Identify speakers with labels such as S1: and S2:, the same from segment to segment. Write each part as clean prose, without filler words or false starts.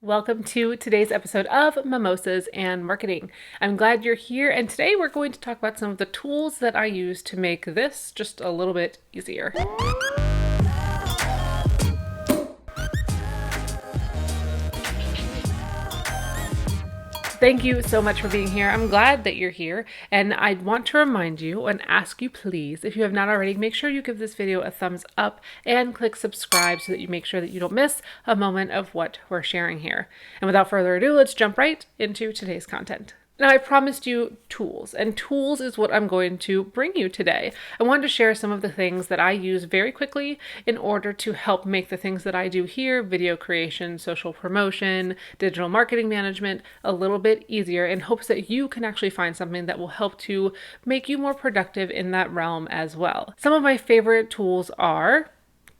S1: Welcome to today's episode of Mimosas and Marketing. I'm glad you're here, and today we're going to talk about some of the tools that I use to make this just a little bit easier. Thank you so much for being here. I'm glad that you're here, and I want to remind you and ask you, please, if you have not already, make sure you give this video a thumbs up and click subscribe so that you make sure that you don't miss a moment of what we're sharing here. And without further ado, let's jump right into today's content. Now, I promised you tools, and tools is what I'm going to bring you today. I wanted to share some of the things that I use very quickly in order to help make the things that I do here, video creation, social promotion, digital marketing management, a little bit easier in hopes that you can actually find something that will help to make you more productive in that realm as well. Some of my favorite tools are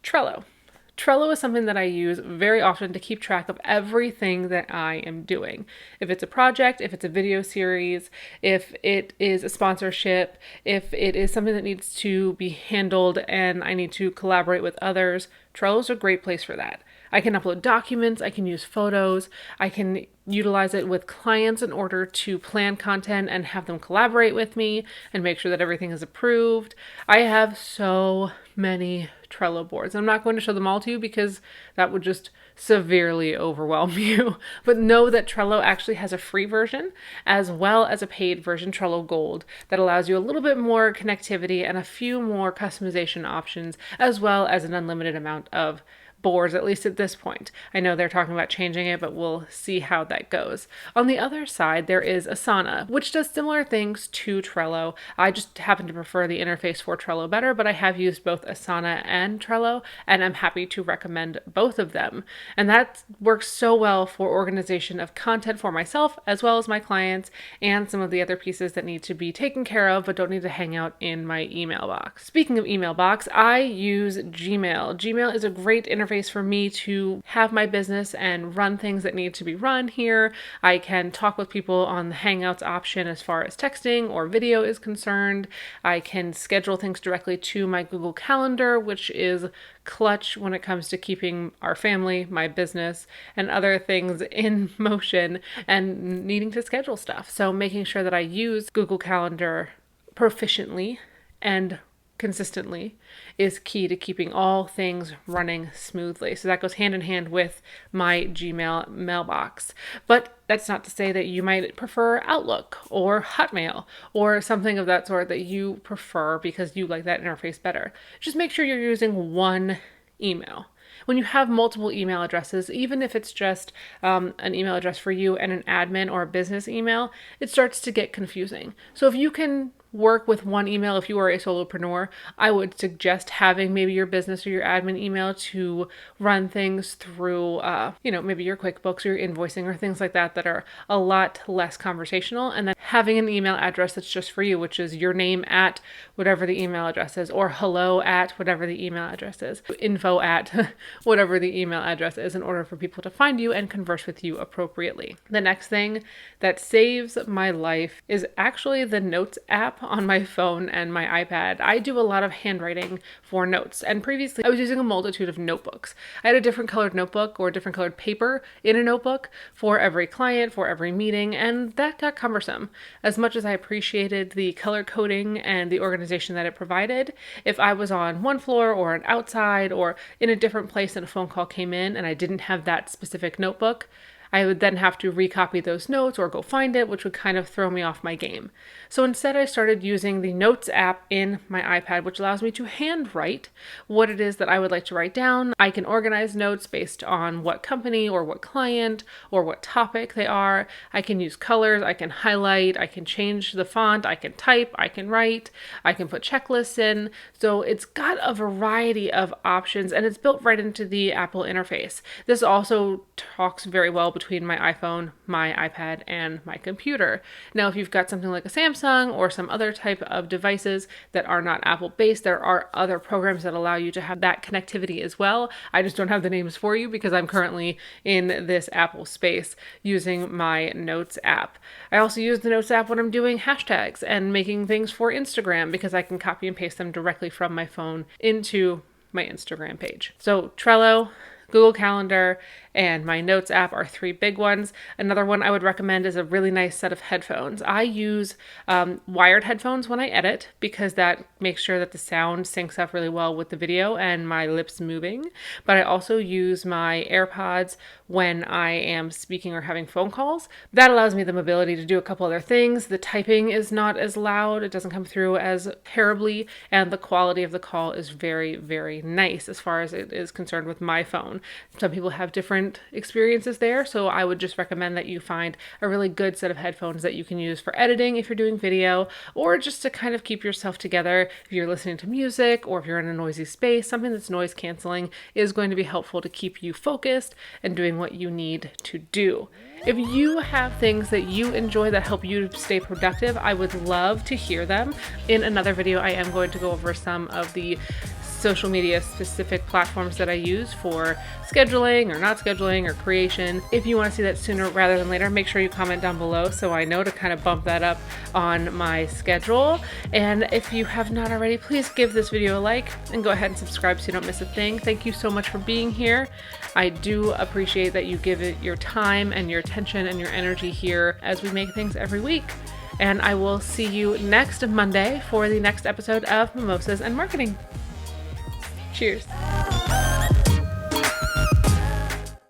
S1: Trello. Trello is something that I use very often to keep track of everything that I am doing. If it's a project, if it's a video series, if it is a sponsorship, if it is something that needs to be handled and I need to collaborate with others, Trello is a great place for that. I can upload documents, I can use photos, I can utilize it with clients in order to plan content and have them collaborate with me and make sure that everything is approved. I have so many Trello boards. I'm not going to show them all to you because that would just severely overwhelm you. But know that Trello actually has a free version as well as a paid version, Trello Gold, that allows you a little bit more connectivity and a few more customization options, as well as an unlimited amount of boards, at least at this point. I know they're talking about changing it, but we'll see how that goes. On the other side, there is Asana, which does similar things to Trello. I just happen to prefer the interface for Trello better, but I have used both Asana and Trello, and I'm happy to recommend both of them. And that works so well for organization of content for myself, as well as my clients, and some of the other pieces that need to be taken care of, but don't need to hang out in my email box. Speaking of email box, I use Gmail. Gmail is a great interface for me to have my business and run things that need to be run here. I can talk with people on the Hangouts option as far as texting or video is concerned. I can schedule things directly to my Google Calendar, which is clutch when it comes to keeping our family, my business, and other things in motion and needing to schedule stuff. So making sure that I use Google Calendar proficiently and consistently is key to keeping all things running smoothly. So that goes hand in hand with my Gmail mailbox. But that's not to say that you might prefer Outlook or Hotmail or something of that sort that you prefer because you like that interface better. Just make sure you're using one email. When you have multiple email addresses, even if it's just an email address for you and an admin or a business email, it starts to get confusing. So if you can work with one email, if you are a solopreneur, I would suggest having maybe your business or your admin email to run things through, maybe your QuickBooks or your invoicing or things like that that are a lot less conversational. And then having an email address that's just for you, which is your name at whatever the email address is, or hello at whatever the email address is, info at whatever the email address is, in order for people to find you and converse with you appropriately. The next thing that saves my life is actually the Notes app on my phone and my iPad. I do a lot of handwriting for notes, and previously I was using a multitude of notebooks. I had a different colored notebook or different colored paper in a notebook for every client, for every meeting, and that got cumbersome. As much as I appreciated the color coding and the organization that it provided, if I was on one floor or an outside or in a different place and a phone call came in and I didn't have that specific notebook, I would then have to recopy those notes or go find it, which would kind of throw me off my game. So instead, I started using the Notes app in my iPad, which allows me to handwrite what it is that I would like to write down. I can organize notes based on what company or what client or what topic they are. I can use colors, I can highlight, I can change the font, I can type, I can write, I can put checklists in. So it's got a variety of options, and it's built right into the Apple interface. This also talks very well between my iPhone, my iPad, and my computer. Now, if you've got something like a Samsung or some other type of devices that are not Apple-based, there are other programs that allow you to have that connectivity as well. I just don't have the names for you because I'm currently in this Apple space using my Notes app. I also use the Notes app when I'm doing hashtags and making things for Instagram because I can copy and paste them directly from my phone into my Instagram page. So Trello, Google Calendar, and my notes app are 3 big ones. Another one I would recommend is a really nice set of headphones. I use wired headphones when I edit because that makes sure that the sound syncs up really well with the video and my lips moving. But I also use my AirPods when I am speaking or having phone calls. That allows me the mobility to do a couple other things. The typing is not as loud, it doesn't come through as terribly, and the quality of the call is very, very nice as far as it is concerned with my phone. Some people have different experiences there, so I would just recommend that you find a really good set of headphones that you can use for editing if you're doing video, or just to kind of keep yourself together if you're listening to music or if you're in a noisy space. Something that's noise canceling is going to be helpful to keep you focused and doing what you need to do. If you have things that you enjoy that help you stay productive, I would love to hear them. In another video, I am going to go over some of the social media specific platforms that I use for scheduling or not scheduling or creation. If you want to see that sooner rather than later, make sure you comment down below so I know to kind of bump that up on my schedule. And if you have not already, please give this video a like and go ahead and subscribe so you don't miss a thing. Thank you so much for being here. I do appreciate that you give it your time and your attention and your energy here as we make things every week. And I will see you next Monday for the next episode of Mimosas and Marketing. Cheers.